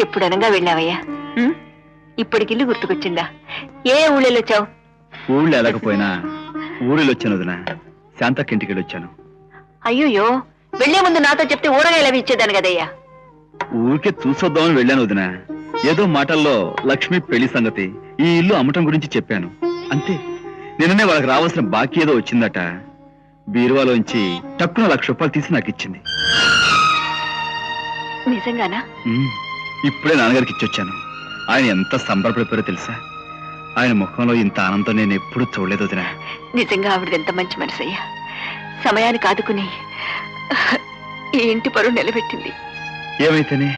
ఎప్పుడనగా వెళ్ళావయ్యా? ఇప్పటికి ఇల్లు గుర్తుకొచ్చిందా? ఏ ఊళ్ళో వచ్చావు? ఊళ్ళో వెళ్ళకపోయినా ఊరిలో వచ్చాను వదిన. శాంతకి ఇంటికి వచ్చాను. అయ్యోయ్యో, వెళ్లే ముందు నాతో చెప్తే ఊరగాయలు అవి ఇచ్చేదాను కదయ్యా. ఊరికే చూసొద్దామని వెళ్ళాను వదిన. ఏదో మాటల్లో లక్ష్మి పెళ్లి సంగతి, ఈ ఇల్లు అమ్మటం గురించి చెప్పాను అంతే. నిన్ననే వాళ్ళకి రావాల్సిన బాకీ ఏదో వచ్చిందట. బీరువాలోంచి టక్కున 1,00,000 రూపాయలు తీసి నాకు ఇచ్చింది. నిజంగానా? ఇప్పుడే నాన్నగారికి ఇచ్చొచ్చాను. ఆయన ఎంత సంబరపడిపోయారో తెలుసా? ఆయన ముఖంలో ఇంత ఆనందం నేను ఎప్పుడూ చూడలేదు వదిన. నిజంగా ఆవిడది ఎంత మంచి మనసు అయ్యా. సమయానికి ఆదుకుని ఈ ఇంటి పరువు నిలబెట్టింది. ఏమైతేనే